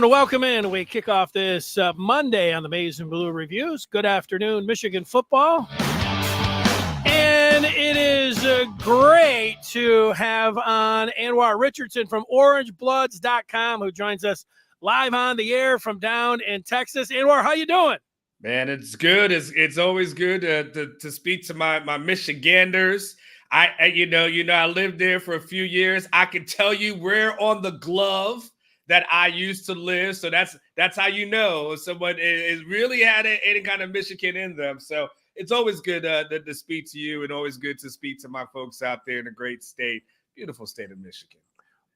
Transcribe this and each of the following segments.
and welcome in. We kick off this Monday on the Maize and Blue Reviews. Good afternoon, Michigan football. And it is great to have on Anwar Richardson from orangebloods.com, who joins us live on the air from down in Texas. Anwar, how you doing? Man, it's good. It's always good to speak to my Michiganders. I I lived there for a few years. I can tell you where on the glove that I used to live. So that's how you know someone is really had any kind of Michigan in them. So it's always good to speak to you, and always good to speak to my folks out there in the great state, beautiful state of Michigan.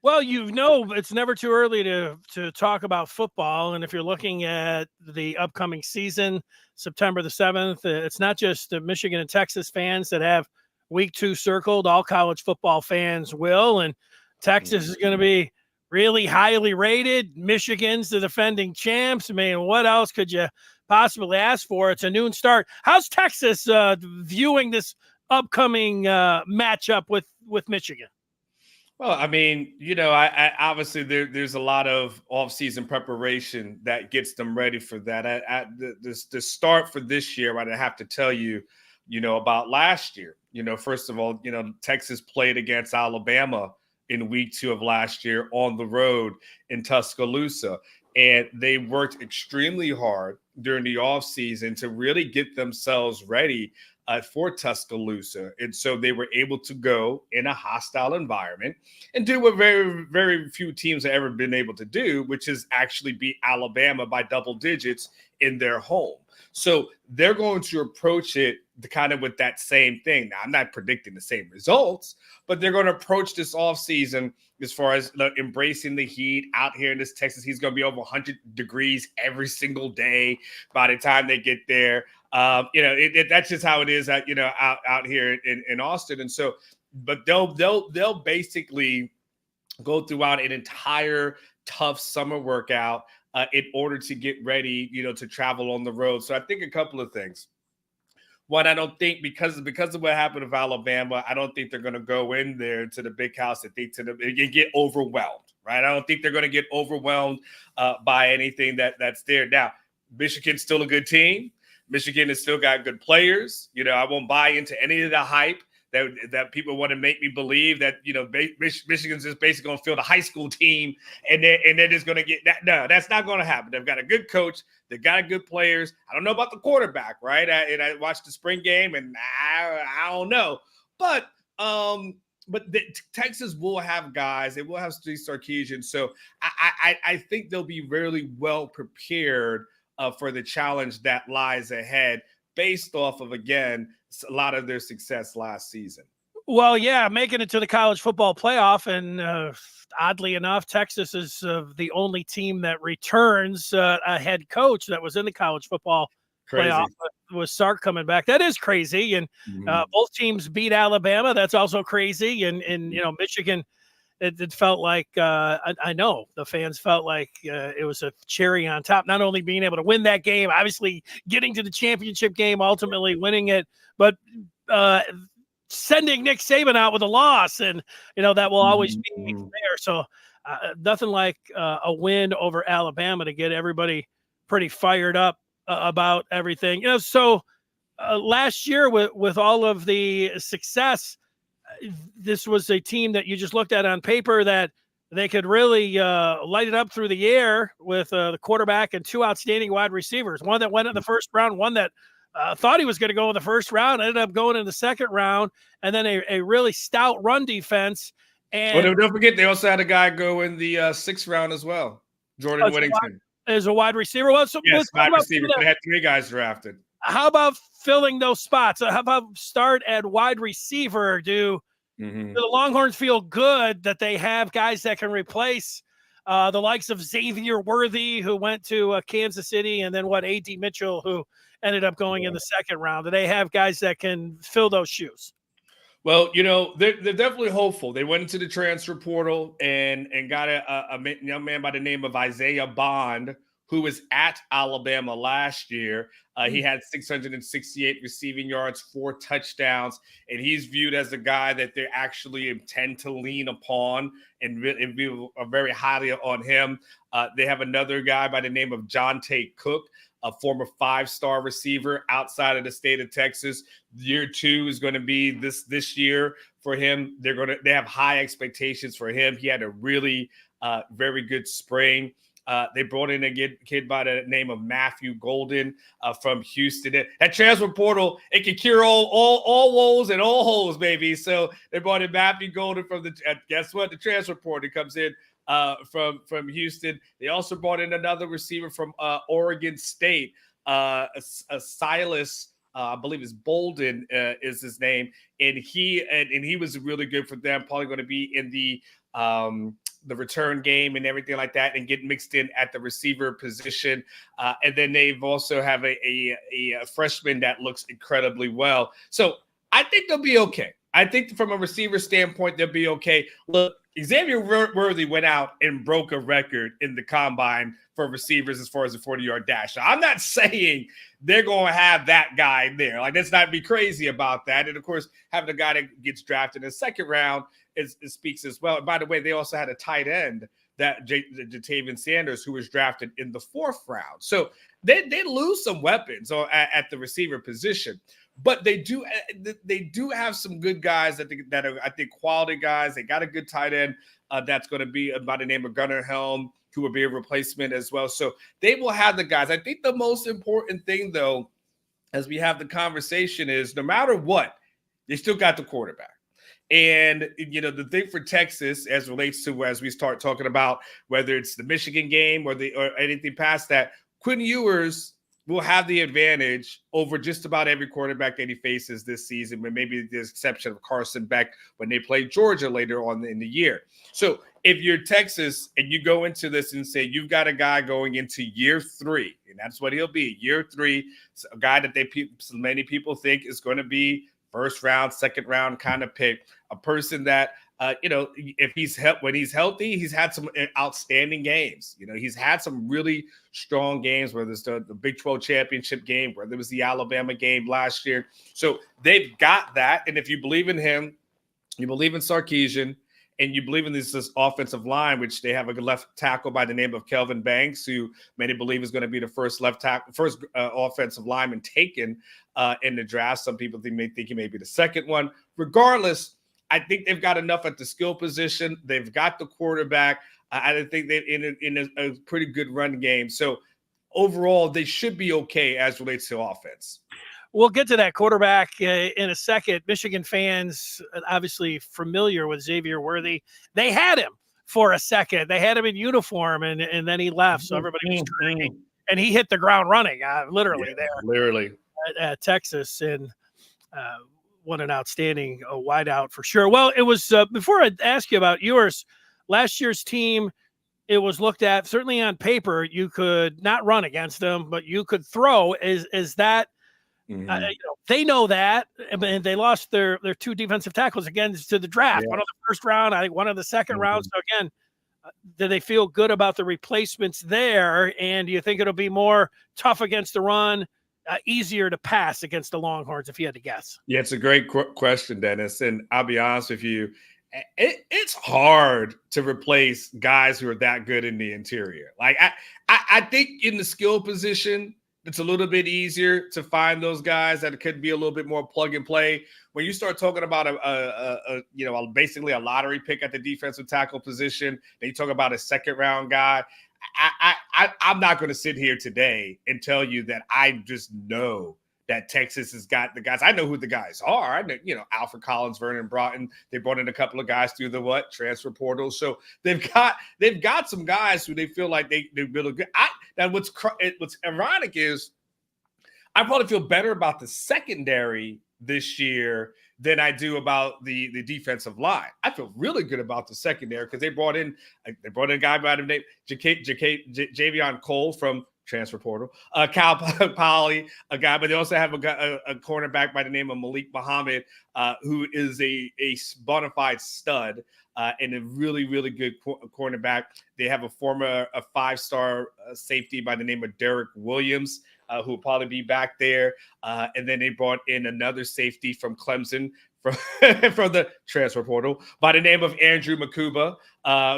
Well, it's never too early to talk about football. And if you're looking at the upcoming season, September the 7th, it's not just the Michigan and Texas fans that have week 2 circled. All college football fans will. And Texas is going to be really highly rated. Michigan's the defending champs. I mean, what else could you possibly ask for? It's a noon start. How's Texas viewing this upcoming matchup with Michigan? Well, I mean, I obviously there's a lot of off-season preparation that gets them ready for that. The start for this year, I'd have to tell you, about last year. First of all, Texas played against Alabama in week 2 of last year on the road in Tuscaloosa. And they worked extremely hard during the offseason to really get themselves ready for Tuscaloosa. And so they were able to go in a hostile environment and do what very, very few teams have ever been able to do, which is actually beat Alabama by double digits in their home. So they're going to approach it kind of with that same thing. Now, I'm not predicting the same results, but they're going to approach this offseason as far as embracing the heat out here in this Texas. He's going to be over 100 degrees every single day by the time they get there. That's just how it is out here in Austin. And so, but they'll basically go throughout an entire tough summer workout in order to get ready, to travel on the road. So I think a couple of things. One, I don't think because of what happened with Alabama, I don't think they're going to go in there to the big house and get overwhelmed, right? I don't think they're going to get overwhelmed by anything that's there. Now, Michigan's still a good team. Michigan has still got good players. I won't buy into any of the hype that people want to make me believe that, Michigan's just basically going to field a high school team and they're just going to get that. No, that's not going to happen. They've got a good coach. They've got good players. I don't know about the quarterback, right? I watched the spring game and I don't know. But Texas will have guys. They will have Steve Sarkisian. So I think they'll be really well prepared for the challenge that lies ahead based off of, again, a lot of their success last season. Well, yeah, making it to the college football playoff. And oddly enough, Texas is the only team that returns a head coach that was in the college football playoff with Sark coming back. That is crazy. And both teams beat Alabama. That's also crazy. And Michigan, it felt like I know the fans felt like it was a cherry on top, not only being able to win that game, obviously getting to the championship game, ultimately winning it, but sending Nick Saban out with a loss. And, that will always be there. So nothing like a win over Alabama to get everybody pretty fired up about everything. So last year with all of the success, this was a team that you just looked at on paper that they could really light it up through the air with the quarterback and 2 outstanding wide receivers. One that went in the first round, one that thought he was going to go in the first round, ended up going in the second round, and then a really stout run defense. And don't forget, they also had a guy go in the 6th round as well, Jordan Whittington. As a wide receiver. Well, so yes, wide receiver. They had 3 guys drafted. How about filling those spots? How about start at wide receiver? Do the Longhorns feel good that they have guys that can replace the likes of Xavier Worthy, who went to Kansas City, and then A.D. Mitchell, who ended up going in the second round? Do they have guys that can fill those shoes? Well, they're definitely hopeful. They went into the transfer portal and got a young man by the name of Isaiah Bond, who was at Alabama last year. He had 668 receiving yards, 4 touchdowns, and he's viewed as a guy that they actually intend to lean upon and view very highly on him. They have another guy by the name of Jonte Cook, a former 5-star receiver outside of the state of Texas. Year 2 is going to be this year for him. They have high expectations for him. He had a really very good spring. They brought in a kid by the name of Matthew Golden from Houston. That transfer portal, it can cure all woes and all holes, baby. So they brought in Matthew Golden from guess what? The transfer portal comes in from Houston. They also brought in another receiver from Oregon State, Silas. I believe it's Bolden is his name, and he was really good for them. Probably going to be in the return game and everything like that, and get mixed in at the receiver position. And then they've also have a freshman that looks incredibly well. So I think they'll be okay. I think from a receiver standpoint, they'll be okay. Look, Xavier Worthy went out and broke a record in the combine for receivers as far as the 40-yard dash. I'm not saying they're going to have that guy there. Like, let's not be crazy about that. And, of course, having a guy that gets drafted in the second round it speaks as well. And by the way, they also had a tight end, that Jatavian Sanders, who was drafted in the 4th round. So they lose some weapons at the receiver position. But they do have some good guys that are, I think, quality guys. They got a good tight end that's going to be by the name of Gunnar Helm, who will be a replacement as well. So they will have the guys. I think the most important thing, though, as we have the conversation is no matter what, they still got the quarterback. And, the thing for Texas as relates to as we start talking about whether it's the Michigan game or anything past that, Quinn Ewers will have the advantage over just about every quarterback that he faces this season, with maybe the exception of Carson Beck when they play Georgia later on in the year. So if you're Texas and you go into this and say you've got a guy going into year 3, and that's what he'll be, year 3, a guy that many people think is going to be first round, second round kind of pick, a person that if when he's healthy, he's had some outstanding games. He's had some really strong games, whether it's the Big 12 championship game, whether it was the Alabama game last year. So they've got that. And if you believe in him, you believe in Sarkisian, and you believe in this offensive line, which they have a left tackle by the name of Kelvin Banks, who many believe is going to be the first offensive lineman taken in the draft. Some people may think he may be the second one. Regardless, I think they've got enough at the skill position. They've got the quarterback. I think they're in a pretty good run game. So overall, they should be okay as relates to offense. We'll get to that quarterback in a second. Michigan fans, obviously familiar with Xavier Worthy. They had him for a second. They had him in uniform, and then he left. So everybody was screaming. And he hit the ground running, literally. At Texas. And what an outstanding wideout for sure. Well, it was before I ask you about yours, last year's team, it was looked at, certainly on paper, you could not run against them, but you could throw. Is that they know that, and they lost their 2 defensive tackles again to the draft. Yeah. One of the first round, I think one of the second round. So again, do they feel good about the replacements there? And do you think it'll be more tough against the run, easier to pass against the Longhorns, if you had to guess? Yeah, it's a great question, Dennis. And I'll be honest with you, it's hard to replace guys who are that good in the interior. Like I think in the skill position, it's a little bit easier to find those guys that could be a little bit more plug and play. When you start talking about basically a lottery pick at the defensive tackle position, then you talk about a second round guy. I'm not going to sit here today and tell you that I just know that Texas has got the guys. I know who the guys are. I know, Alfred Collins, Vernon Broughton. They brought in a couple of guys through the transfer portal. So they've got some guys who they feel like they're really good. Now what's ironic is I probably feel better about the secondary this year than I do about the defensive line. I feel really good about the secondary because they brought in a guy by the name Javion Cole from transfer portal. Cal Poly, a guy, but they also have a cornerback by the name of Malik Muhammad, who is a bona fide stud and a really, really good cornerback. They have a 5-star safety by the name of Derek Williams, who will probably be back there. And then they brought in another safety from Clemson, from the transfer portal by the name of Andrew Makuba,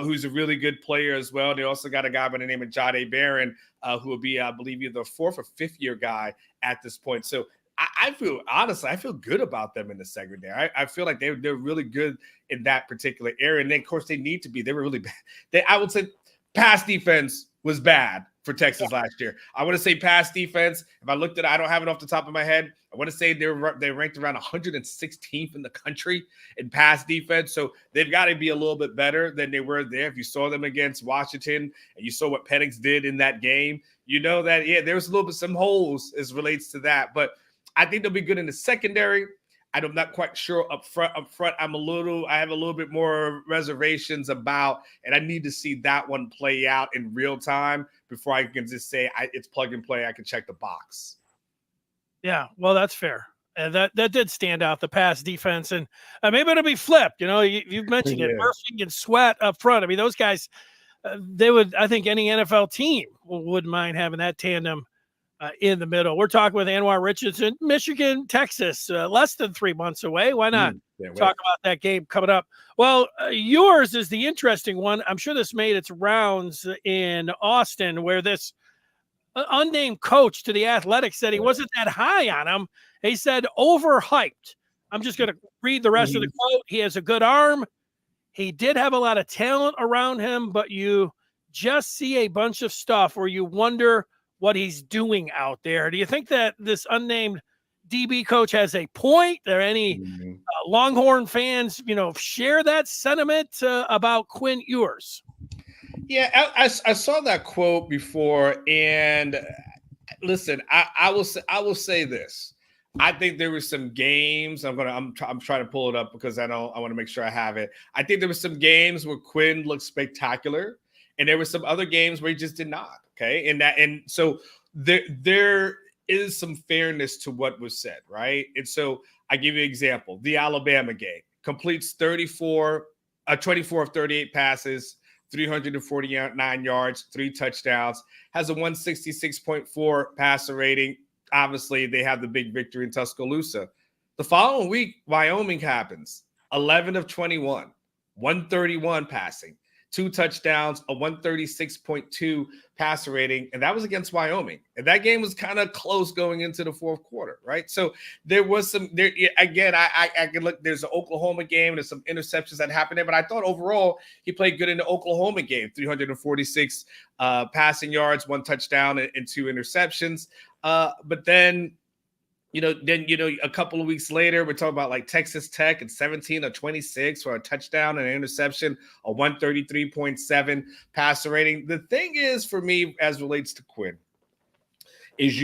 who's a really good player as well. They also got a guy by the name of Jade Barron, who will be, I believe, either a 4th or 5th year guy at this point. So I feel good about them in the secondary. I feel like they're really good in that particular area. And then, of course, they need to be. They were really bad. I would say pass defense was bad for Texas last year. I want to say pass defense. If I looked at it, I don't have it off the top of my head. I want to say they ranked around 116th in the country in pass defense. So they've got to be a little bit better than they were there. If you saw them against Washington and you saw what Penix did in that game, you know that, there was a little bit some holes as relates to that. But I think they'll be good in the secondary. I'm not quite sure up front. I have a little bit more reservations about, and I need to see that one play out in real time before I can just say it's plug and play. I can check the box. Yeah, well, that's fair. And that did stand out, the pass defense. And maybe it'll be flipped. You've mentioned it. Murphy and Sweat up front. I mean, those guys, I think any NFL team wouldn't mind having that tandem in the middle. We're talking with Anwar Richardson, Michigan, Texas, less than 3 months away. Why not talk about that game coming up? Well, yours is the interesting one. I'm sure this made its rounds in Austin, where this unnamed coach to the Athletics said he wasn't that high on him. He said overhyped. I'm just going to read the rest of the quote. He has a good arm. He did have a lot of talent around him, but you just see a bunch of stuff where you wonder what he's doing out there. Do you think that this unnamed DB coach has a point? Are any Longhorn fans, share that sentiment about Quinn Ewers? Yeah, I saw that quote before, and listen, I will say this. I think there were some games. I'm trying to pull it up because I want to make sure I have it. I think there were some games where Quinn looked spectacular, and there were some other games where he just did not. Okay, and so there is some fairness to what was said, right? And so I give you an example: the Alabama game, completes 24 of 38 passes, 349 yards, 3 touchdowns, has a 166.4 passer rating. Obviously, they have the big victory in Tuscaloosa. The following week, Wyoming happens, 11 of 21, 131 passing, 2 touchdowns, a 136.2 passer rating, and that was against Wyoming. And that game was kind of close going into the fourth quarter, right? So there was some there again. I can look. There's an Oklahoma game. There's some interceptions that happened there, but I thought overall he played good in the Oklahoma game. 346 passing yards, 1 touchdown, and 2 interceptions. But then. A couple of weeks later, we're talking about like Texas Tech at 17 of 26 for a touchdown and an interception, a 133.7 passer rating. The thing is, for me, as relates to Quinn, is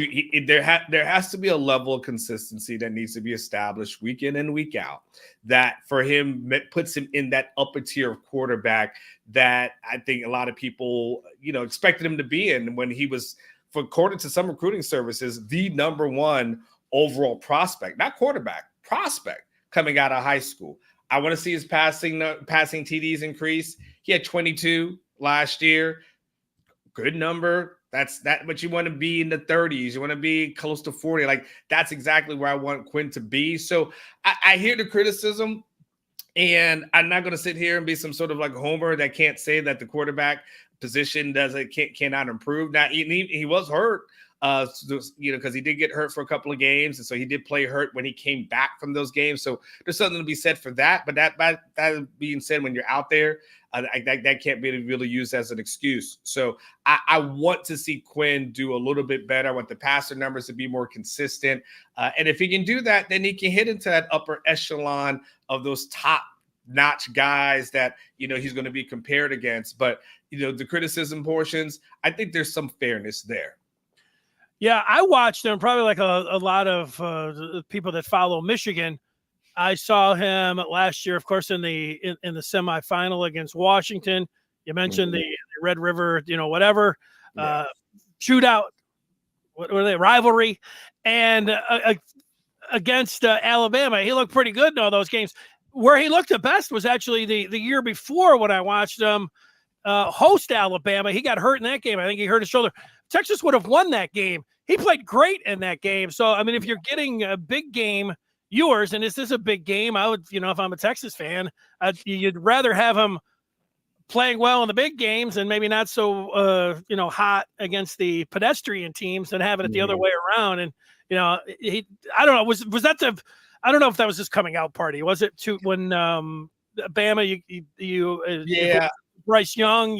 there has to be a level of consistency that needs to be established week in and week out. That for him puts him in that upper tier of quarterback that I think a lot of people expected him to be in when he was, according to some recruiting services, the number one overall prospect, not quarterback, prospect coming out of high school. I want to see his passing TDs increase. He had 22 last year. Good number. That's what you want to be in the 30s. You want to be close to 40. Like, that's exactly where I want Quinn to be. So I hear the criticism, and I'm not going to sit here and be some sort of like homer that can't say that the quarterback position cannot improve. Now, he was hurt. Because he did get hurt for a couple of games, and so he did play hurt when he came back from those games. So there's something to be said for that. But that being said, when you're out there, that can't be really used as an excuse. So I want to see Quinn do a little bit better. I want the passer numbers to be more consistent, and if he can do that, then he can hit into that upper echelon of those top-notch guys that he's going to be compared against. But the criticism portions, I think there's some fairness there. Yeah, I watched him probably like a lot of people that follow Michigan. I saw him last year, of course, in the semifinal against Washington. You mentioned the Red River, whatever. Yeah. shootout, what were they, rivalry, and against Alabama. He looked pretty good in all those games. Where he looked the best was actually the year before when I watched him host Alabama. He got hurt in that game. I think he hurt his shoulder. Texas would have won that game. He played great in that game. So, I mean, if you're getting a big game, Ewers, and this is a big game, I would, if I'm a Texas fan, you'd rather have him playing well in the big games and maybe not so, hot against the pedestrian teams than having it the other way around. And, I don't know, was that I don't know if that was his coming out party. Was it when Bama, you Bryce Young,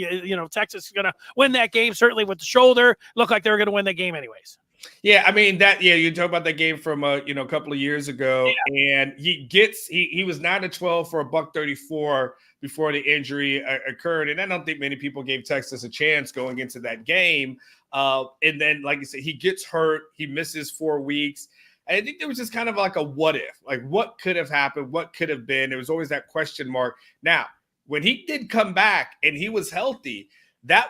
Texas is going to win that game, certainly with the shoulder. Looked like they were going to win that game anyways. Yeah, I mean you talk about that game from a couple of years ago, and he was 9-12 for $134 before the injury occurred, and I don't think many people gave Texas a chance going into that game. And then, like you said, he gets hurt, he misses 4 weeks. And I think there was just kind of like a what if, like what could have happened, what could have been. There was always that question mark. Now, when he did come back and he was healthy, that's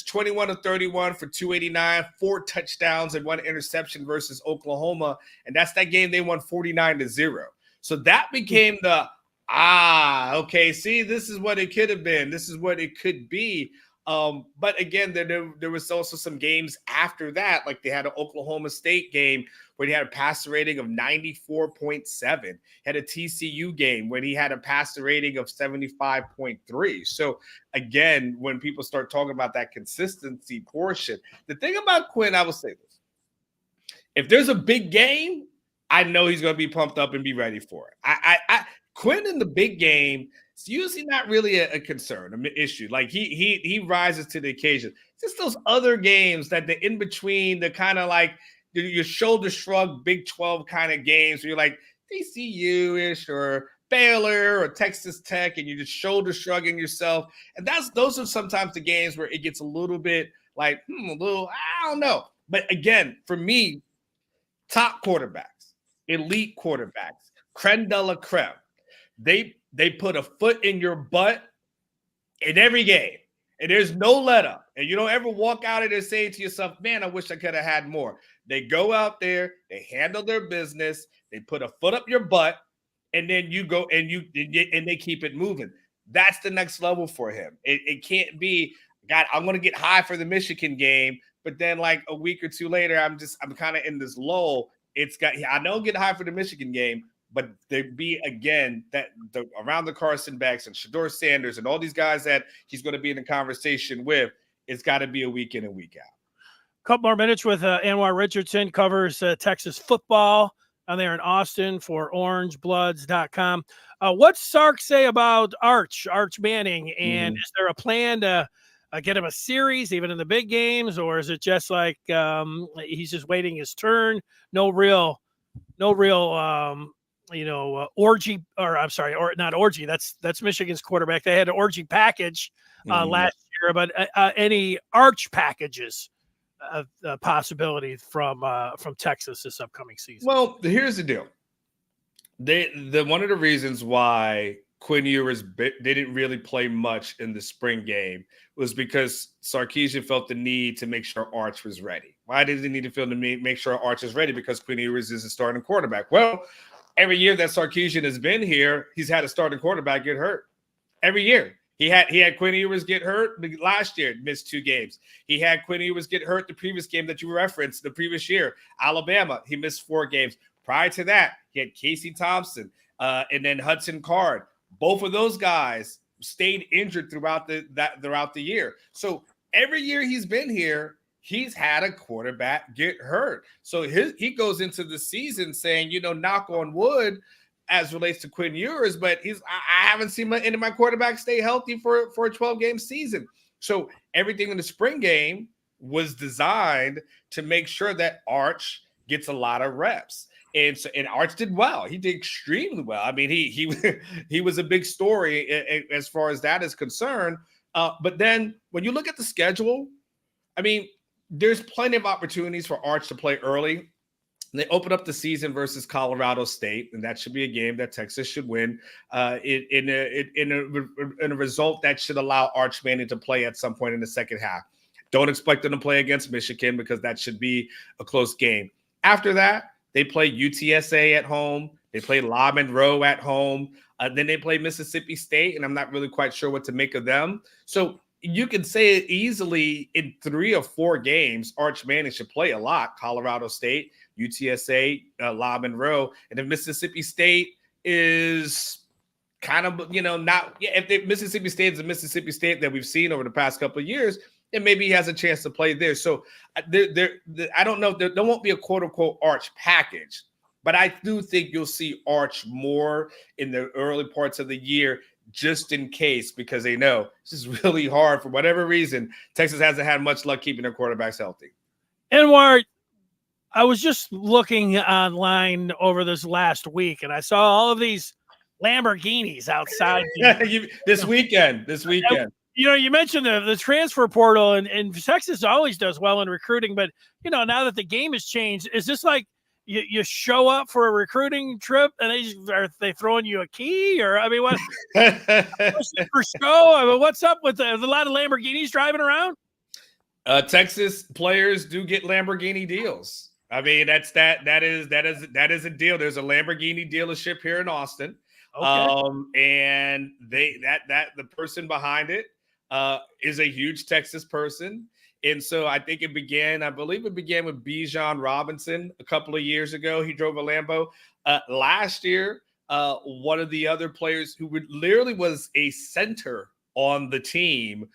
21 of 31 for 289, 4 touchdowns and 1 interception versus Oklahoma. And that's that game they won 49-0. So that became okay, see, this is what it could have been. This is what it could be. But again, there was also some games after that, like they had an Oklahoma State game where he had a passer rating of 94.7, had a TCU game when he had a passer rating of 75.3. So again, when people start talking about that consistency portion, the thing about Quinn, I will say this: if there's a big game, I know he's going to be pumped up and be ready for it. Quinn in the big game, it's usually not really a concern, an issue. Like he rises to the occasion. It's just those other games that the in between, the kind of like your shoulder shrug Big 12 kind of games where you're like TCU-ish or Baylor or Texas Tech, and you're just shoulder shrugging yourself. And those are sometimes the games where it gets a little bit like I don't know. But again, for me, top quarterbacks, elite quarterbacks, creme de la creme. They put a foot in your butt in every game, and there's no let up. And you don't ever walk out of there saying to yourself, man, I wish I could have had more. They go out there, they handle their business, they put a foot up your butt, and then you go and they keep it moving. That's the next level for him. It can't be, God, I'm going to get high for the Michigan game, but then like a week or two later, I'm kind of in this lull. I know get high for the Michigan game, but there'd be, again, around the Carson Becks and Shedeur Sanders and all these guys that he's going to be in a conversation with, it's got to be a week in and week out. Couple more minutes with Anwar Richardson, covers Texas football down there in Austin for orangebloods.com. What's Sark say about Arch Manning? And is there a plan to get him a series, even in the big games? Or is it just like he's just waiting his turn? No real orgy, or I'm sorry, or not orgy. That's Michigan's quarterback. They had an orgy package last year, but any Arch packages possibility from Texas this upcoming season? Well, here's the deal. One of the reasons why Quinn Ewers didn't really play much in the spring game was because Sarkisian felt the need to make sure Arch was ready. Why did he need to feel the need make sure Arch is ready? Because Quinn Ewers is a starting quarterback. Well, every year that Sarkisian has been here, he's had a starting quarterback get hurt. Every year. He had Quinn Ewers get hurt last year, missed 2 games. He had Quinn Ewers get hurt the previous game that you referenced, the previous year. Alabama, he missed 4 games. Prior to that, he had Casey Thompson and then Hudson Card. Both of those guys stayed injured throughout the year. So every year he's been here, he's had a quarterback get hurt. So he goes into the season saying, knock on wood, as relates to Quinn Ewers, but I haven't seen any of my quarterbacks stay healthy for a 12-game season. So everything in the spring game was designed to make sure that Arch gets a lot of reps. And Arch did well. He did extremely well. I mean, he was a big story as far as that is concerned. But then when you look at the schedule, I mean, there's plenty of opportunities for Arch to play early. They open up the season versus Colorado State, and that should be a game that Texas should win in a result that should allow Arch Manning to play at some point in the second half. Don't expect them to play against Michigan because that should be a close game. After that, they play UTSA at home. They play La Monroe at home. Then they play Mississippi State, and I'm not really quite sure what to make of them. So you can say it easily in 3 or 4 games, Arch Manning should play a lot. Colorado State, UTSA, La Monroe. And if Mississippi State is kind of, not – if Mississippi State is a Mississippi State that we've seen over the past couple of years, then maybe he has a chance to play there. So I don't know. There won't be a quote-unquote Arch package. But I do think you'll see Arch more in the early parts of the year just in case, because they know this is really hard for whatever reason. Texas hasn't had much luck keeping their quarterbacks healthy. Anwar, I was just looking online over this last week, and I saw all of these Lamborghinis outside. This weekend. You mentioned the transfer portal, and Texas always does well in recruiting. But, now that the game has changed, is this like you show up for a recruiting trip and are they throwing you a key? Or, I mean, what for show? I mean, what's up with a lot of Lamborghinis driving around? Texas players do get Lamborghini deals. I mean, that is a deal. There's a Lamborghini dealership here in Austin. Okay. And the person behind it is a huge Texas person. And so I think I believe it began with Bijan Robinson a couple of years ago. He drove a Lambo. Last year, one of the other players who literally was a center on the team,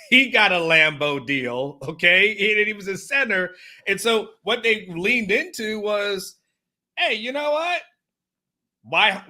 he got a Lambo deal, okay? And he was a center. And so what they leaned into was, hey, you know what?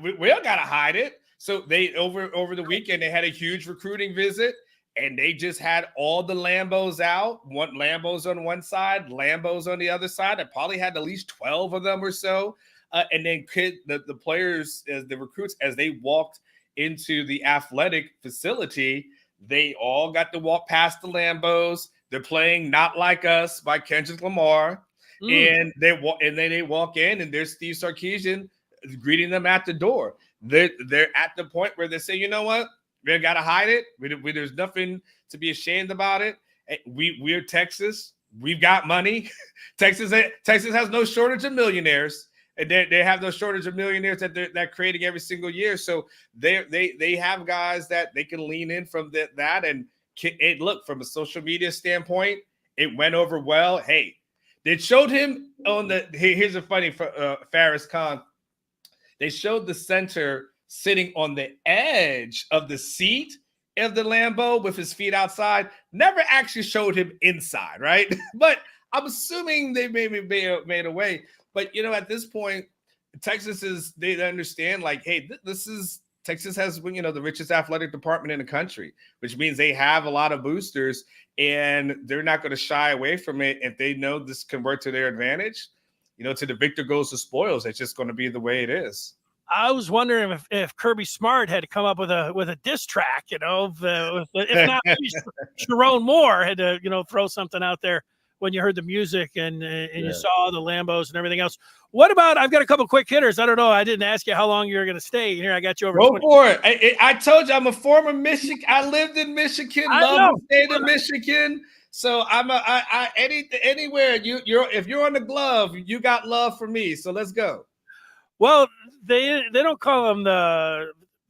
We don't got to hide it. So they over the weekend, they had a huge recruiting visit. And they just had all the Lambos out. Lambos on one side, Lambos on the other side. I probably had at least 12 of them or so. And then the players, the recruits, as they walked into the athletic facility, they all got to walk past the Lambos. They're playing "Not Like Us" by Kendrick Lamar. And then they walk in, and there's Steve Sarkisian greeting them at the door. They're at the point where they say, you know what? We got to hide it. There's nothing to be ashamed about it. We're Texas. We've got money. Texas has no shortage of millionaires, and they have no shortage of millionaires that they're creating every single year. So they have guys that they can lean in from that. And look, from a social media standpoint, it went over well. Hey, they showed him on here's a funny Faris Khan. They showed the center sitting on the edge of the seat of the Lambo with his feet outside. Never actually showed him inside, right? But I'm assuming they maybe made a way. But, at this point, Texas they understand, like, hey, Texas has, the richest athletic department in the country, which means they have a lot of boosters, and they're not going to shy away from it. If they know this can work to their advantage, to the victor goes the spoils. It's just going to be the way it is. I was wondering if Kirby Smart had come up with a diss track, if not, maybe Sharon Moore had to, throw something out there when you heard the music and you saw the Lambos and everything else. What about, I've got a couple quick hitters. I don't know. I didn't ask you how long you were going to stay here. I got you over. Go for it. I told you I'm a former Michigan. I lived in Michigan, love the state of Michigan. So anywhere if you're on the glove, you got love for me. So let's go. Well, they don't call them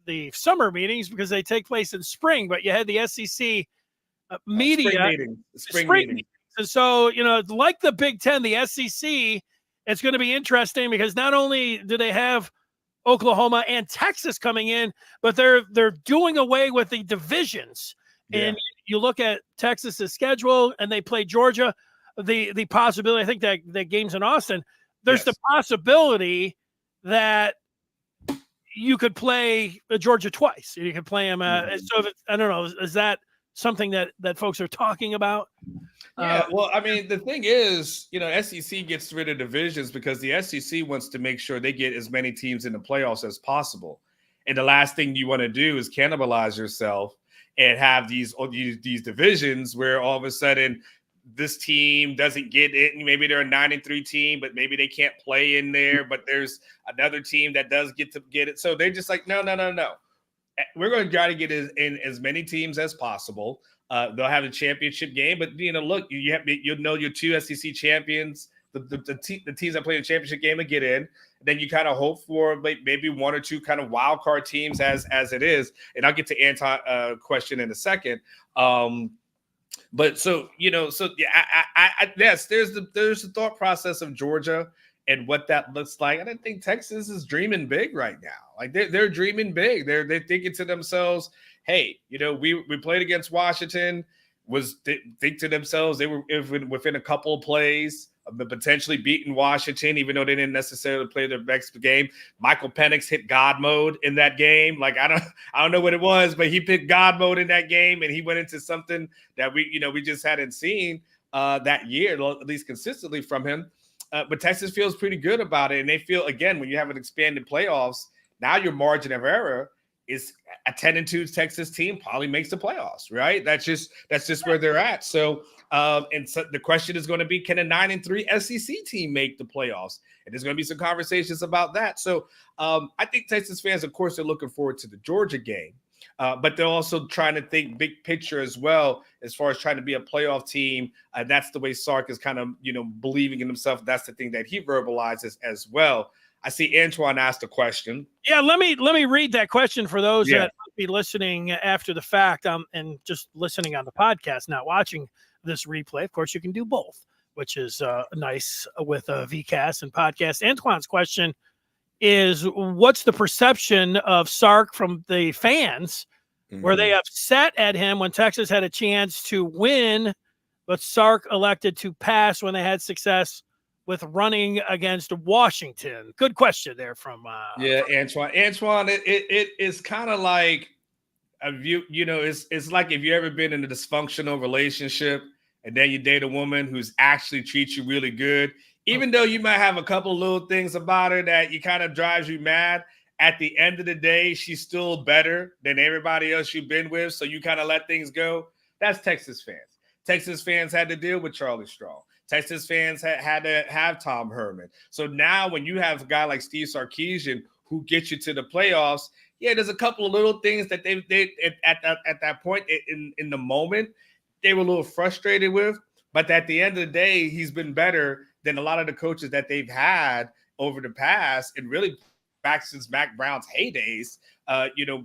the summer meetings because they take place in spring, but you had the SEC media spring meeting. And so, like the Big Ten, the SEC, it's going to be interesting because not only do they have Oklahoma and Texas coming in, but they're doing away with the divisions. Yeah. And you look at Texas's schedule, and they play Georgia. The possibility, I think that game's in Austin. There's the possibility that you could play Georgia twice. You could play them. So I don't know. Is that something that folks are talking about? Yeah. Well, I mean, the thing is, SEC gets rid of divisions because the SEC wants to make sure they get as many teams in the playoffs as possible. And the last thing you want to do is cannibalize yourself and have these divisions where all of a sudden this team doesn't get it. Maybe they're a 9-3 team, but maybe they can't play in there. But there's another team that does get it. So they're just like, no. we're going to try to get in as many teams as possible. They'll have a championship game, but look, you'll know your two SEC champions. The teams that play the championship game will get in. Then you kind of hope for maybe one or two kind of wild card teams as it is. And I'll get to Anton's question in a second. But so yeah, yes, there's the thought process of Georgia and what that looks like. And I think Texas is dreaming big right now. Like they're dreaming big. They're thinking to themselves, hey, we played against Washington. Think to themselves they were within a couple of plays of potentially beating Washington, even though they didn't necessarily play their next game. Michael Penix hit God mode in that game. Like I don't know what it was, but he picked God mode in that game, and he went into something that we just hadn't seen that year, at least consistently from him. But Texas feels pretty good about it, and they feel, again, when you have an expanded playoffs, now your margin of error is a 10-2 Texas team probably makes the playoffs, right? That's just where they're at. So, and so the question is going to be, can a 9-3 SEC team make the playoffs? And there's going to be some conversations about that. So, I think Texas fans, of course, are looking forward to the Georgia game, but they're also trying to think big picture as well, as far as trying to be a playoff team. That's the way Sark is kind of, believing in himself. That's the thing that he verbalizes as well. I see Antoine asked a question. Yeah, let me read that question for those that might be listening after the fact, and just listening on the podcast, not watching this replay. Of course, you can do both, which is nice with VCast and podcast. Antoine's question is, what's the perception of Sark from the fans? Mm-hmm. Were they upset at him when Texas had a chance to win, but Sark elected to pass when they had success with running against Washington? Good question there from Antoine. It is kind of like it's like if you ever been in a dysfunctional relationship and then you date a woman who's actually treats you really good, even though you might have a couple of little things about her that you kind of drives you mad. At the end of the day, she's still better than everybody else you've been with, so you kind of let things go. That's Texas fans. Texas fans had to deal with Charlie Strong. Texas fans had to have Tom Herman. So now when you have a guy like Steve Sarkisian who gets you to the playoffs, there's a couple of little things that they at that point in the moment they were a little frustrated with. But at the end of the day, he's been better than a lot of the coaches that they've had over the past, and really back since Mac Brown's heydays,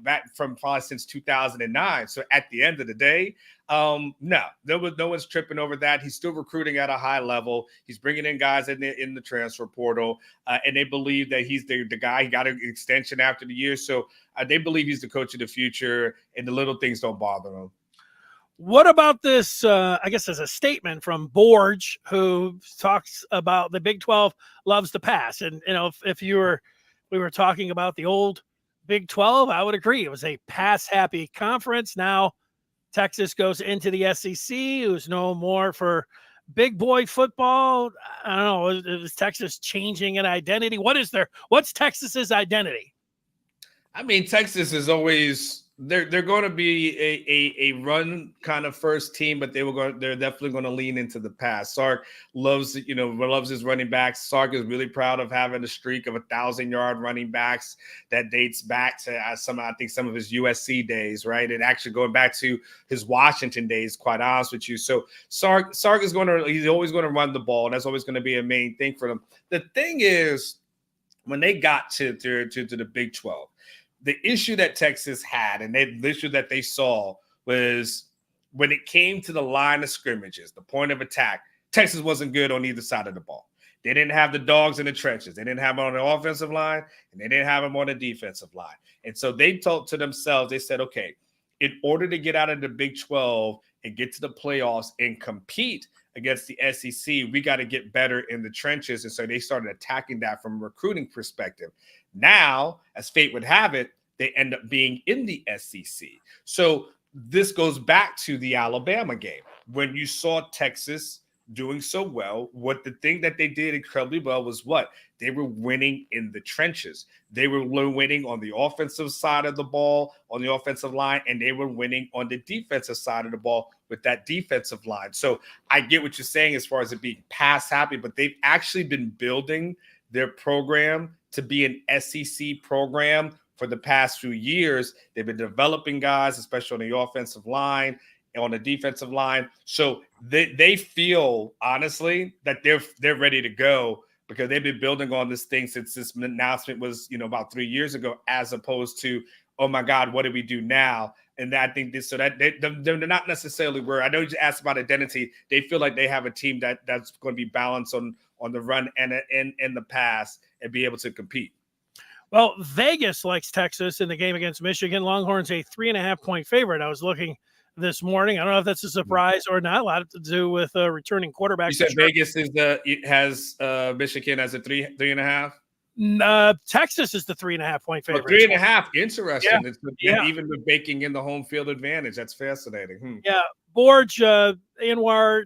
back from probably since 2009. So at the end of the day, no one's tripping over that. He's still recruiting at a high level. He's bringing in guys in the transfer portal, and they believe that he's the guy. He got an extension after the year, so they believe he's the coach of the future, and the little things don't bother him. What about this, I guess, as a statement from Borge, who talks about the Big 12 loves to pass? And, if we were talking about the old Big 12, I would agree. It was a pass-happy conference. Now Texas goes into the SEC, who's known more for big boy football. I don't know. Is Texas changing an identity? What's Texas's identity? I mean, Texas is always they're going to be a run kind of first team, but they're definitely going to lean into the pass. Sark loves his running backs. Sark is really proud of having a streak of 1,000-yard running backs that dates back to some of his USC days, right? And actually going back to his Washington days, quite honest with you. So Sark is he's always going to run the ball, and that's always going to be a main thing for them. The thing is, when they got to the Big 12, the issue that Texas had, and the issue that they saw, was when it came to the line of scrimmages, the point of attack, Texas wasn't good on either side of the ball. They didn't have the dogs in the trenches. They didn't have them on the offensive line, and they didn't have them on the defensive line. And so they told to themselves, they said, okay, in order to get out of the Big 12 and get to the playoffs and compete against the SEC, we got to get better in the trenches. And so they started attacking that from a recruiting perspective. Now, as fate would have it, they end up being in the SEC. So this goes back to the Alabama game. When you saw Texas doing so well, the thing that they did incredibly well was what? They were winning in the trenches. They were winning on the offensive side of the ball, on the offensive line, and they were winning on the defensive side of the ball with that defensive line. So I get what you're saying as far as it being pass happy, but they've actually been building their program to be an SEC program for the past few years. They've been developing guys, especially on the offensive line, on the defensive line. So they feel, honestly, that they're ready to go, because they've been building on this thing since this announcement was, about 3 years ago, as opposed to, oh my God, what do we do now? And I think this, so that they're not necessarily where, I know you asked about identity. They feel like they have a team that's going to be balanced on the run and in the pass and be able to compete. Well, Vegas likes Texas in the game against Michigan. Longhorns a 3.5-point favorite. I was looking this morning. I don't know if that's a surprise or not. A lot to do with returning quarterback. You said Vegas has Michigan as a 3.5. Texas is the 3.5-point favorite. 3.5. Interesting. Yeah. Even with baking in the home field advantage. That's fascinating. Yeah. Borge, Anwar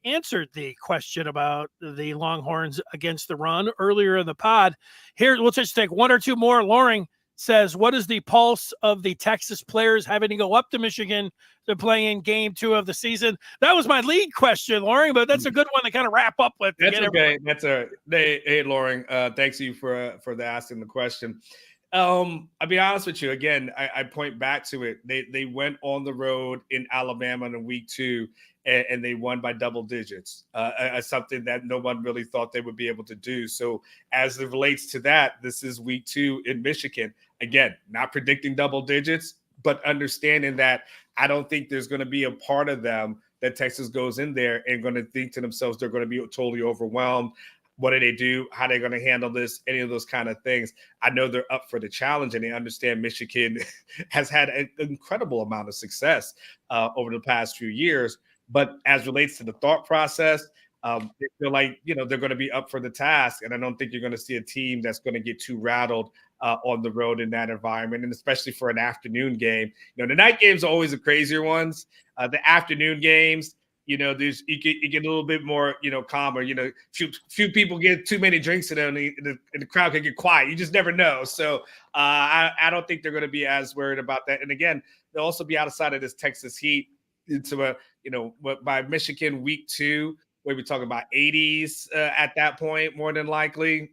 answered the question about the Longhorns against the run earlier in the pod. Here, let's just take one or two more. Loring says, what is the pulse of the Texas players having to go up to Michigan to play in game 2 of the season? That was my lead question, Loring, but that's a good one to kind of wrap up with. That's okay. Hey, Loring, thanks you for asking the question. I'll be honest with you. Again, I point back to it. They went on the road in Alabama in week 2, and they won by double digits, something that no one really thought they would be able to do. So as it relates to that, this is week 2 in Michigan. Again, not predicting double digits, but understanding that I don't think there's going to be a part of them that Texas goes in there and going to think to themselves they're going to be totally overwhelmed. What do they do? How are they going to handle this? Any of those kind of things. I know they're up for the challenge, and they understand Michigan has had an incredible amount of success over the past few years. But as relates to the thought process, they feel like, they're going to be up for the task. And I don't think you're going to see a team that's going to get too rattled on the road in that environment, and especially for an afternoon game. The night games are always the crazier ones. The afternoon games, there's you get a little bit more, calmer. Few people get too many drinks in them, and the crowd can get quiet. You just never know. So I don't think they're going to be as worried about that. And again, they'll also be outside of this Texas heat into by Michigan week 2, where we talk about 80s at that point, more than likely.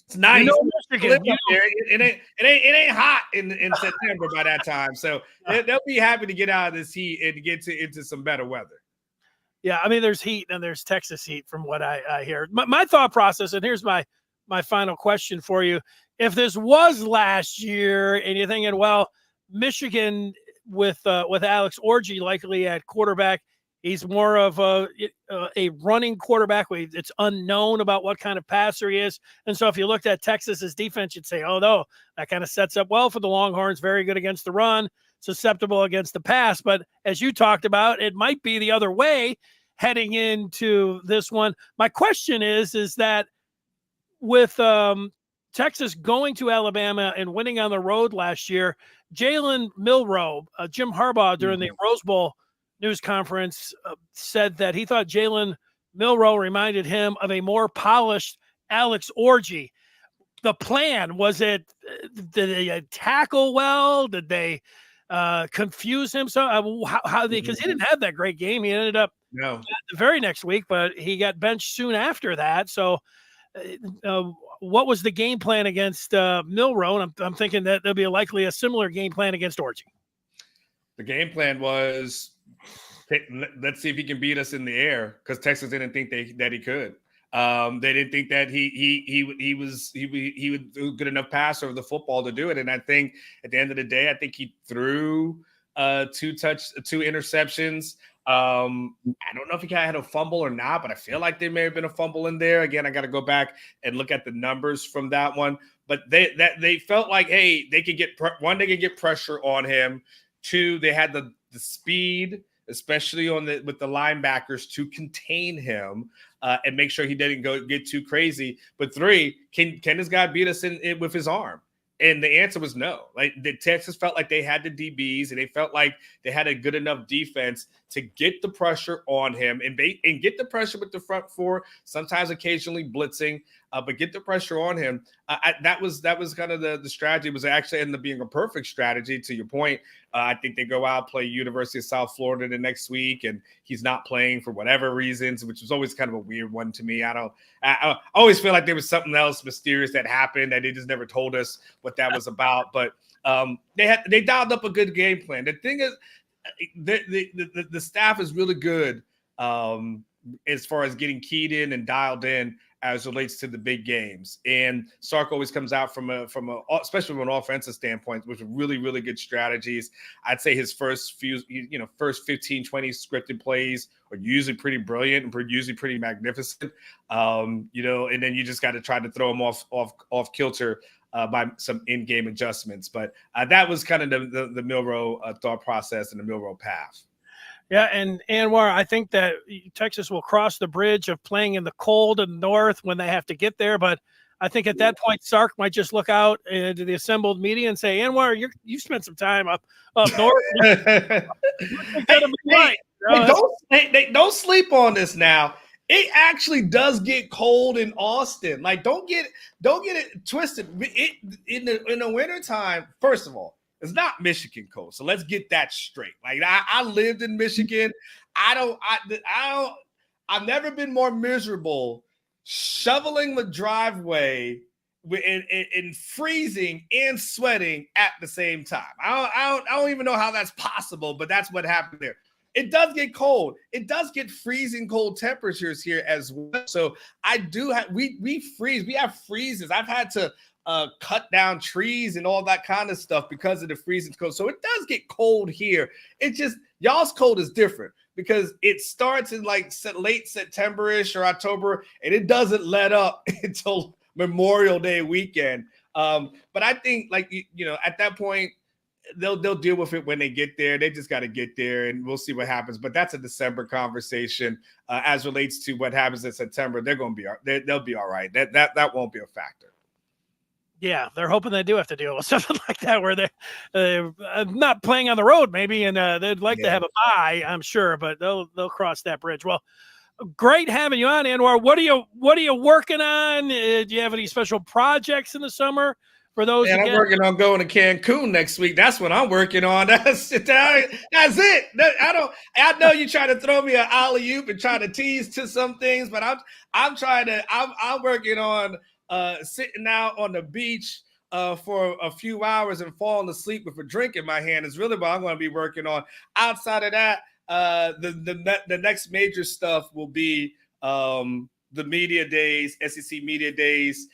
It's nice. Michigan, it ain't hot in September by that time. So they'll be happy to get out of this heat and get into some better weather. Yeah, I mean, there's heat and there's Texas heat from what I hear. My thought process, and here's my final question for you. If this was last year and you're thinking, well, Michigan with Alex Orji likely at quarterback, he's more of a running quarterback. It's unknown about what kind of passer he is. And so if you looked at Texas's defense, you'd say, oh, no, that kind of sets up well for the Longhorns. Very good against the run, susceptible against the pass. But as you talked about, it might be the other way heading into this one. My question is that with Texas going to Alabama and winning on the road last year, Jalen Milroe, Jim Harbaugh during the Rose Bowl news conference said that he thought Jalen Milroe reminded him of a more polished Alex Orji. The plan, was it, did they tackle well? Did they confuse him? So because he didn't have that great game. He ended up the very next week, but he got benched soon after that. So what was the game plan against Milroe? And I'm thinking that there'll be likely a similar game plan against Orji. The game plan was, let's see if he can beat us in the air, because Texas didn't think that he could. They didn't think that he would do a good enough passer of the football to do it. And I think at the end of the day, I think he threw 2 interceptions. I don't know if he had a fumble or not, but I feel like there may have been a fumble in there. Again, I got to go back and look at the numbers from that one. But they felt like, hey, they could get pressure on him. 2, they had the speed, especially with the linebackers, to contain him and make sure he didn't get too crazy. But 3, can this guy beat us in with his arm? And the answer was no. Like, the Texas felt like they had the DBs, and they felt like they had a good enough defense to get the pressure on him and get the pressure with the front 4, sometimes occasionally blitzing. but get the pressure on him. That was kind of the strategy. It was actually ended up being a perfect strategy. To your point, I think they go out, play University of South Florida the next week, and he's not playing for whatever reasons, which was always kind of a weird one to me. I always feel like there was something else mysterious that happened that they just never told us what that was about. But they dialed up a good game plan. The thing is, the staff is really good as far as getting keyed in and dialed in as relates to the big games. And Sark always comes out from especially from an offensive standpoint, with really, really good strategies. I'd say his first 15, 20 scripted plays are usually pretty brilliant and usually pretty magnificent. And then you just got to try to throw him off kilter by some in-game adjustments. But that was kind of the Milroe thought process and the Milroe path. Yeah, and Anwar, I think that Texas will cross the bridge of playing in the cold in the north when they have to get there. But I think at that point, Sark might just look out into the assembled media and say, Anwar, you spent some time up north. Don't sleep on this now. It actually does get cold in Austin. Like, don't get it twisted. In the wintertime, first of all, it's not Michigan cold. So let's get that straight. Like, I lived in Michigan. I've never been more miserable shoveling the driveway in freezing and sweating at the same time. I don't even know how that's possible, but that's what happened there. It does get cold. It does get freezing cold temperatures here as well. So we freeze. We have freezes. I've had to cut down trees and all that kind of stuff because of the freezing cold. So it does get cold here. It just, y'all's cold is different because it starts in like late September-ish or October, and it doesn't let up until Memorial Day weekend. But I think, like, at that point, they'll deal with it when they get there. They just got to get there, and we'll see what happens. But that's a December conversation. As relates to what happens in September, they'll be all right. That won't be a factor. Yeah, they're hoping they do have to deal with something like that where they're not playing on the road, maybe, and they'd like to have a bye, I'm sure, but they'll cross that bridge. Well, great having you on, Anwar. What are you working on? Do you have any special projects in the summer for those? I'm working on going to Cancun next week. That's what I'm working on. That's it. I know you try to throw me an alley-oop and try to tease to some things, but I'm working on sitting out on the beach for a few hours and falling asleep with a drink in my hand is really what I'm going to be working on. Outside of that, the next major stuff will be the media days, SEC media days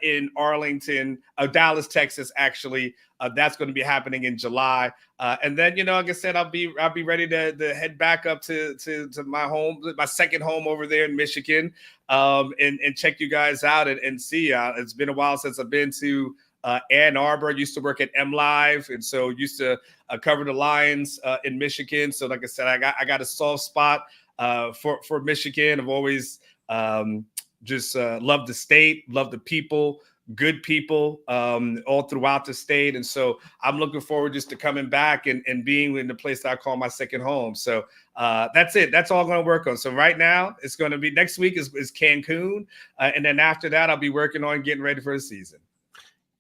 in Arlington, Dallas, Texas. Actually, that's going to be happening in July. And then, like I said, I'll be ready to head back up to my home, my second home over there in Michigan, and check you guys out and see. It's been a while since I've been to Ann Arbor. I used to work at MLive, and so used to cover the Lions in Michigan. So, like I said, I got a soft spot for Michigan. I've always just loved the state, loved the people, good people all throughout the state. And so I'm looking forward just to coming back and being in the place that I call my second home. So that's it. That's all I'm going to work on. So right now it's going to be next week is Cancun. And then after that, I'll be working on getting ready for the season.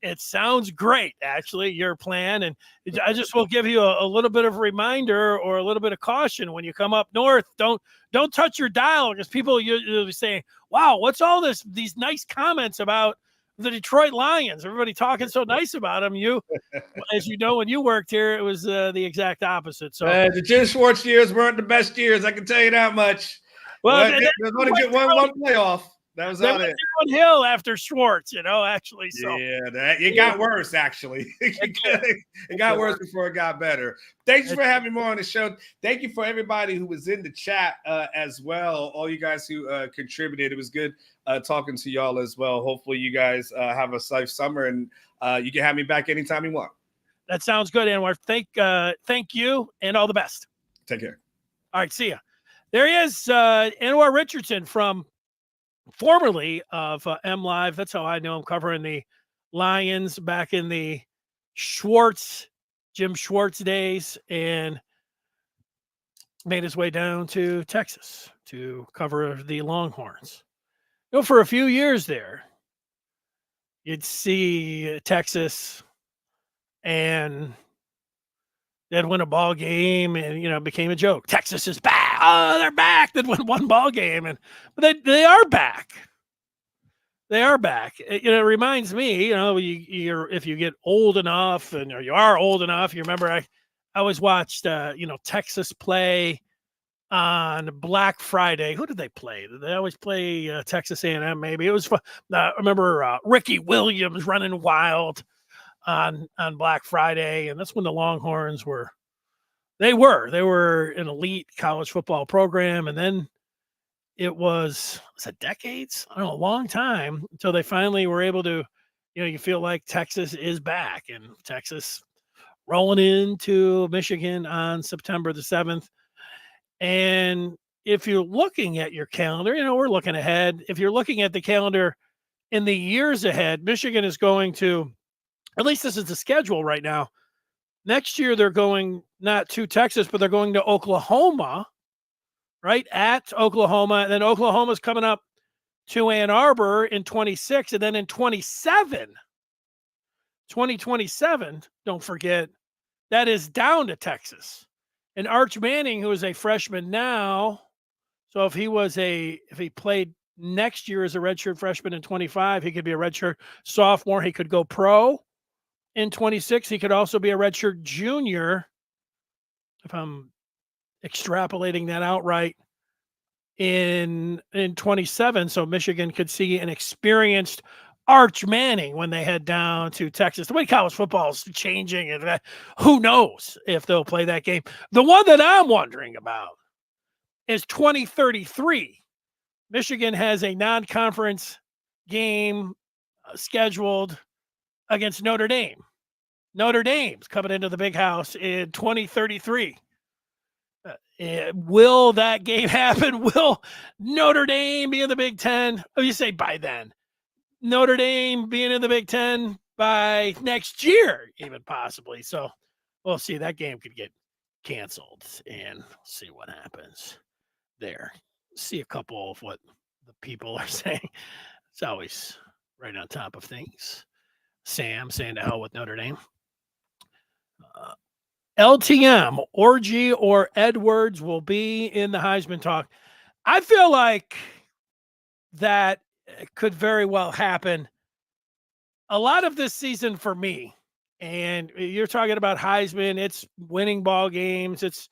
It sounds great, actually, your plan. And I just will give you a little bit of a reminder or a little bit of caution when you come up north. Don't touch your dial, because people you'll be saying, wow, what's all these nice comments about the Detroit Lions? Everybody talking so nice about them. As you know, when you worked here, it was the exact opposite. So the Jim Schwartz years weren't the best years. I can tell you that much. Well, they're going to get one playoff. That was all it. Downhill after Schwartz, actually. So yeah, it got worse. Actually, it got worse before it got better. Thanks for having me on the show. Thank you for everybody who was in the chat as well. All you guys who contributed. It was good talking to y'all as well. Hopefully, you guys have a safe summer, and you can have me back anytime you want. That sounds good, Anwar. Thank you, and all the best. Take care. All right, see ya. There he is, Anwar Richardson formerly of MLive. That's how I know him, covering the Lions back in the Jim Schwartz days, and made his way down to Texas to cover the Longhorns. For a few years there, you'd see Texas and they'd win a ball game and, it became a joke. Texas is back. Oh, they're back. They'd win one ball game. But they are back. They are back. It reminds me, if you get old enough or you are old enough, you remember I always watched, Texas play on Black Friday. Who did they play? Did they always play Texas A&M? Maybe it was fun. I remember Ricky Williams running wild on Black Friday, and that's when the Longhorns were an elite college football program, and then it was decades? I don't know, a long time until they finally were able to, you feel like Texas is back, and Texas rolling into Michigan on September the 7th. And if you're looking at your calendar, we're looking ahead. If you're looking at the calendar in the years ahead, Michigan is going to, at least this is the schedule right now. Next year, they're going not to Texas, but they're going to Oklahoma, right? At Oklahoma. And then Oklahoma's coming up to Ann Arbor in 26. And then in 2027, don't forget, that is down to Texas. And Arch Manning, who is a freshman now, so if he played next year as a redshirt freshman in 25, he could be a redshirt sophomore. He could go pro in 26. He could also be a redshirt junior, if I'm extrapolating that out right, in 27. So Michigan could see an experienced Arch Manning when they head down to Texas. The way college football is changing, and who knows if they'll play that game. The one that I'm wondering about is 2033. Michigan has a non-conference game scheduled against Notre Dame. Notre Dame's coming into the big house in 2033. Will that game happen? Will Notre Dame be in the Big Ten? Oh, you say by then. Notre Dame being in the Big Ten by next year, even possibly. So we'll see. That game could get canceled, and see what happens there. See a couple of what the people are saying. It's always right on top of things. Sam saying to hell with Notre Dame. LTM, Orgy or Edwards will be in the Heisman talk. I feel like that could very well happen. A lot of this season for me, and you're talking about Heisman, it's winning ball games, it's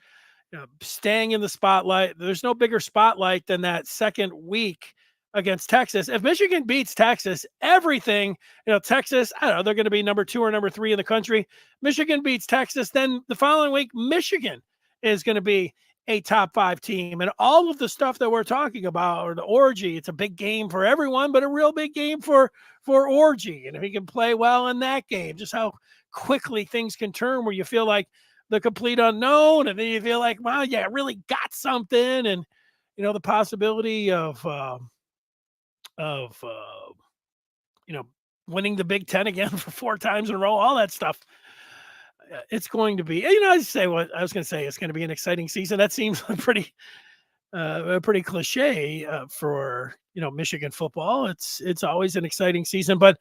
staying in the spotlight. There's no bigger spotlight than that second week against Texas. If Michigan beats Texas, everything, Texas, I don't know, they're going to be number 2 or number 3 in the country. Michigan beats Texas, then the following week, Michigan is going to be a top 5 team. And all of the stuff that we're talking about, or the Orgy, it's a big game for everyone, but a real big game for Orgy. And if he can play well in that game, just how quickly things can turn where you feel like the complete unknown, and then you feel like, wow, yeah, really got something. And, the possibility of winning the Big Ten again for 4 times in a row, all that stuff. It's going to be, I say what I was going to say. It's going to be an exciting season. That seems pretty cliche for Michigan football. It's always an exciting season, but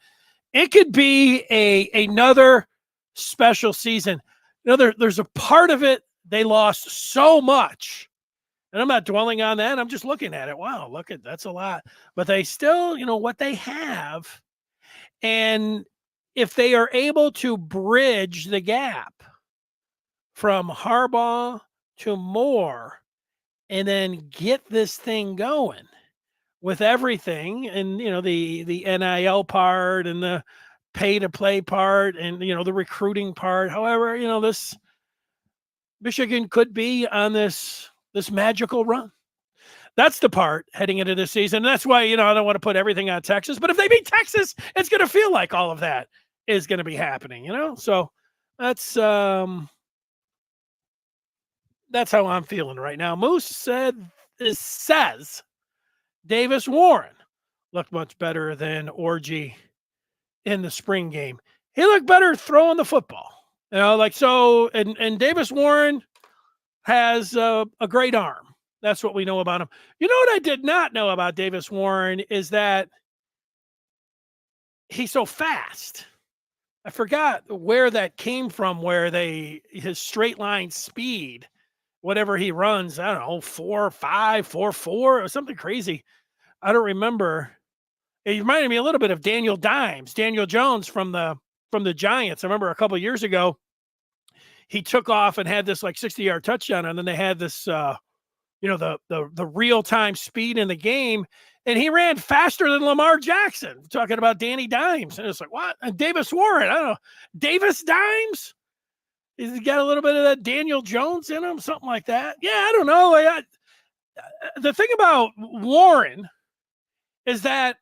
it could be another special season. There's a part of it they lost so much. And I'm not dwelling on that. I'm just looking at it. Wow, that's a lot. But they still, what they have. And if they are able to bridge the gap from Harbaugh to Moore and then get this thing going with everything and, the NIL part and the pay to play part and, the recruiting part. However, this Michigan could be on this magical run. That's the part heading into this season. And that's why, I don't want to put everything on Texas, but if they beat Texas, it's going to feel like all of that is going to be happening, So that's how I'm feeling right now. Moose says Davis Warren looked much better than Orgy in the spring game. He looked better throwing the football, and Davis Warren has a great arm. That's what we know about him. You know what I did not know about Davis Warren is that he's so fast. I forgot where that came from, where his straight line speed, whatever he runs, I don't know, 4.5, 4.4, or something crazy. I don't remember. It reminded me a little bit of Daniel Jones from the Giants. I remember a couple of years ago, he took off and had this like 60-yard touchdown, and then they had this the real-time speed in the game, and he ran faster than Lamar Jackson. Talking about Danny Dimes. And it's like, what? And Davis Warren, I don't know. Davis Dimes? He's got a little bit of that Daniel Jones in him, something like that. Yeah, I don't know. The thing about Warren is that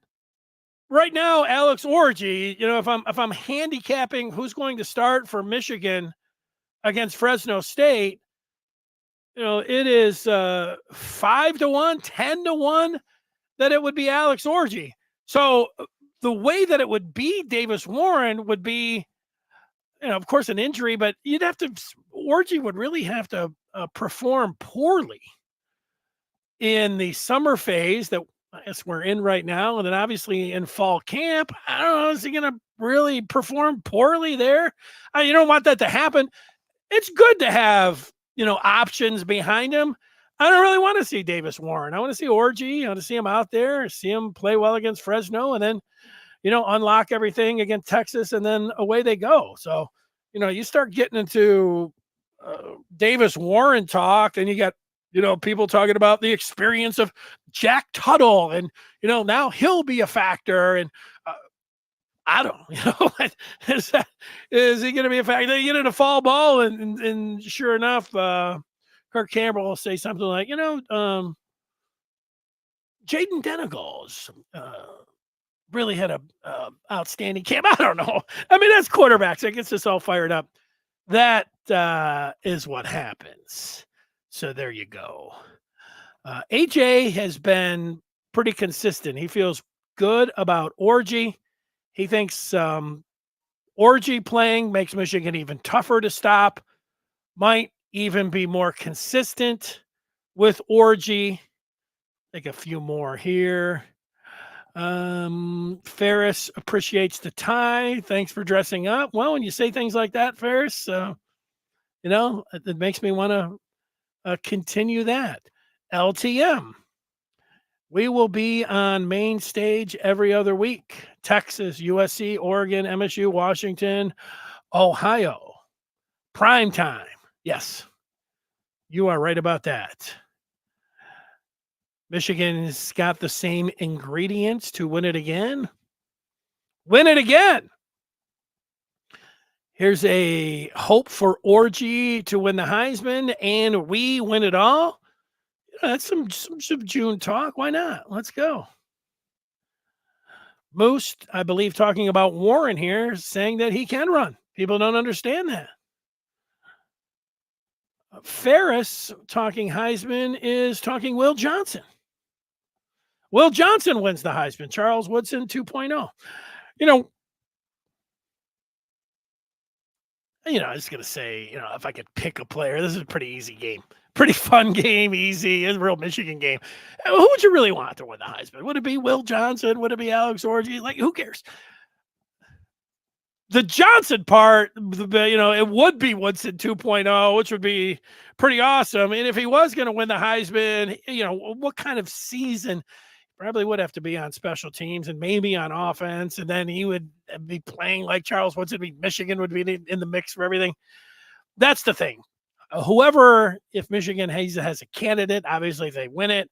right now, Alex Orji, if I'm handicapping who's going to start for Michigan against Fresno State, it is 5-1, 10-1 that it would be Alex Orji. So the way that it would be Davis Warren would be, of course, an injury, but Orji would really have to perform poorly in the summer phase that I guess we're in right now. And then obviously in fall camp, I don't know, is he going to really perform poorly there? You don't want that to happen. It's good to have, options behind him. I don't really want to see Davis Warren. I want to see Orji. I want to see him out there, see him play well against Fresno, and then, unlock everything against Texas, and then away they go. So, you start getting into Davis Warren talk, and you got, people talking about the experience of Jack Tuttle, and, now he'll be a factor. And I don't know. Is he going to be a factor? They get in a fall ball, and sure enough, Kirk Campbell will say something like, Jaden Denigals really had a outstanding camp. I don't know. I mean, that's quarterbacks. That gets us all fired up. That is what happens. So there you go. AJ has been pretty consistent. He feels good about Orji. He thinks Orji playing makes Michigan even tougher to stop. Might even be more consistent with Orji. Take a few more here. Ferris appreciates the tie. Thanks for dressing up. Well, when you say things like that, Ferris, it makes me want to continue that. LTM. We will be on main stage every other week. Texas, USC, Oregon, MSU, Washington, Ohio. Prime time. Yes, you are right about that. Michigan's got the same ingredients to win it again. Win it again. Here's a hope for Orji to win the Heisman, and we win it all. That's some June talk. Why not? Let's go. Moose, I believe, talking about Warren here, saying that he can run. People don't understand that. Ferris, talking Heisman, is talking Will Johnson. Will Johnson wins the Heisman. Charles Woodson 2.0. I was going to say, if I could pick a player, this is a pretty easy game. Pretty fun game, easy. It's a real Michigan game. Who would you really want to win the Heisman? Would it be Will Johnson? Would it be Alex Orji? Like, who cares? The Johnson part, it would be Woodson 2.0, which would be pretty awesome. And if he was going to win the Heisman, what kind of season? Probably would have to be on special teams and maybe on offense. And then he would be playing like Charles Woodson. Michigan would be in the mix for everything. That's the thing. Whoever, if Michigan has a candidate, obviously if they win it,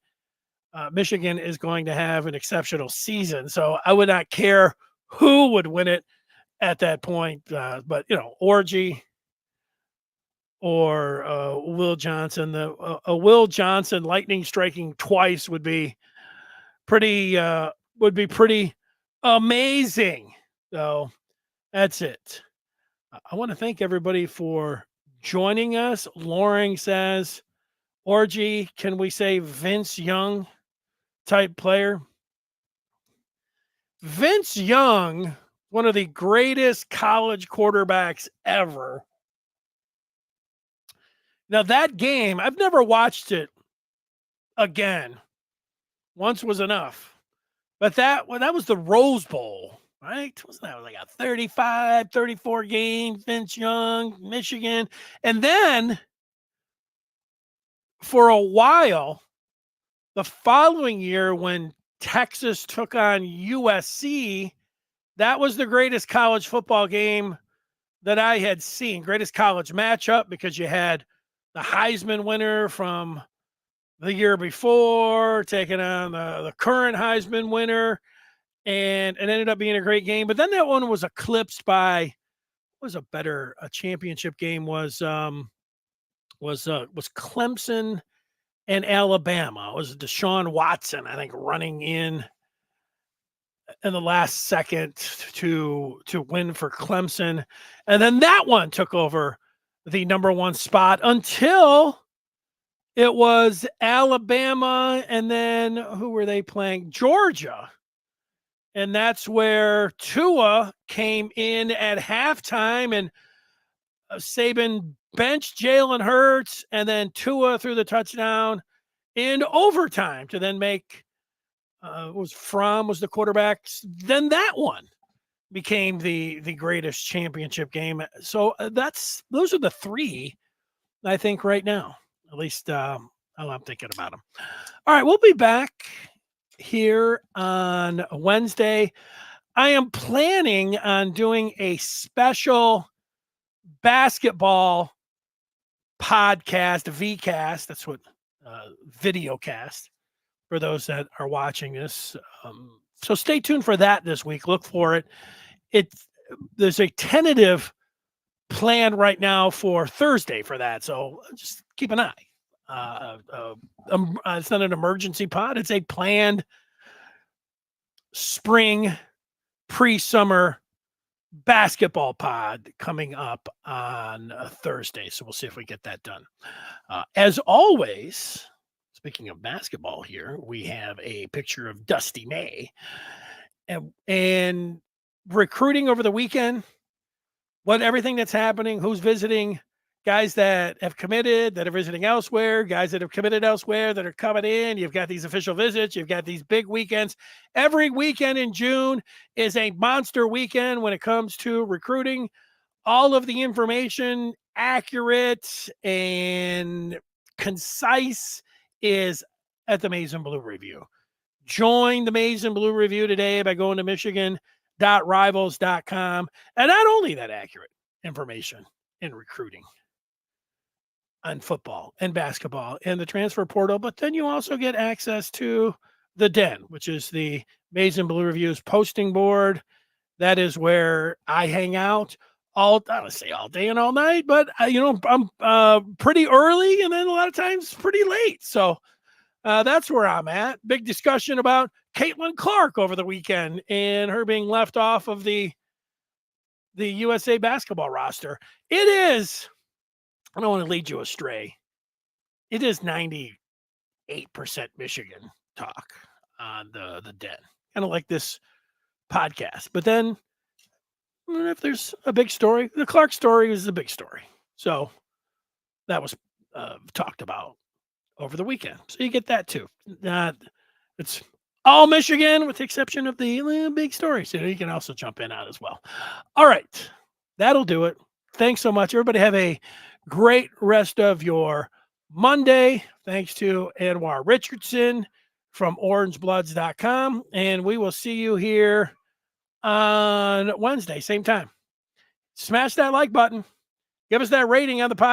Michigan is going to have an exceptional season. So I would not care who would win it at that point. But, Orji or Will Johnson, a Will Johnson lightning striking twice would be pretty amazing. So that's it. I want to thank everybody for joining us. Loring says, Orji, can we say Vince Young type player? Vince Young, one of the greatest college quarterbacks ever. Now that game, I've never watched it again. Once was enough. But that was the Rose Bowl. right? Wasn't that like a 35, 34 game, Vince Young, Michigan. And then for a while, the following year when Texas took on USC, that was the greatest college football game that I had seen. Greatest college matchup because you had the Heisman winner from the year before taking on the current Heisman winner, and it ended up being a great game. But then that one was eclipsed by a championship game was Clemson and Alabama. It was Deshaun Watson, I think, running in the last second to win for Clemson. And then that one took over the number one spot until it was Alabama. And then who were they playing? Georgia. And that's where Tua came in at halftime, and Saban benched Jalen Hurts, and then Tua threw the touchdown in overtime to then make was the quarterback. Then that one became the greatest championship game. So those are the three, I think, right now. At least I'm thinking about them. All right, we'll be back here on Wednesday. I am planning on doing a special basketball podcast, VCast. That's what video cast for those that are watching this. So stay tuned for that this week. Look for it. There's a tentative plan right now for Thursday for that. So just keep an eye. It's not an emergency pod. It's a planned spring pre-summer basketball pod coming up on Thursday. So we'll see if we get that done. As always, speaking of basketball here, we have a picture of Dusty May and recruiting over the weekend, everything that's happening, who's visiting, guys that have committed, that are visiting elsewhere, guys that have committed elsewhere that are coming in. You've got these official visits. You've got these big weekends. Every weekend in June is a monster weekend when it comes to recruiting. All of the information, accurate and concise, is at the Maize and Blue Review. Join the Maize and Blue Review today by going to michigan.rivals.com. And not only that accurate information in recruiting on football and basketball and the transfer portal, but then you also get access to the Den, which is the Maize and Blue Review's posting board. That is where I hang out I don't say all day and all night, but I'm pretty early and then a lot of times pretty late. So that's where I'm at. Big discussion about Caitlin Clark over the weekend and her being left off of the USA basketball roster. It is, I don't want to lead you astray, it is 98% Michigan talk on the Den, kind of like this podcast. But then if there's a big story, the Clark story is the big story. So that was talked about over the weekend. So you get that too. It's all Michigan with the exception of the big story. So you can also jump in on as well. All right. That'll do it. Thanks so much. Everybody have a great rest of your Monday. Thanks to Anwar Richardson from orangebloods.com. And we will see you here on Wednesday, same time. Smash that like button. Give us that rating on the podcast.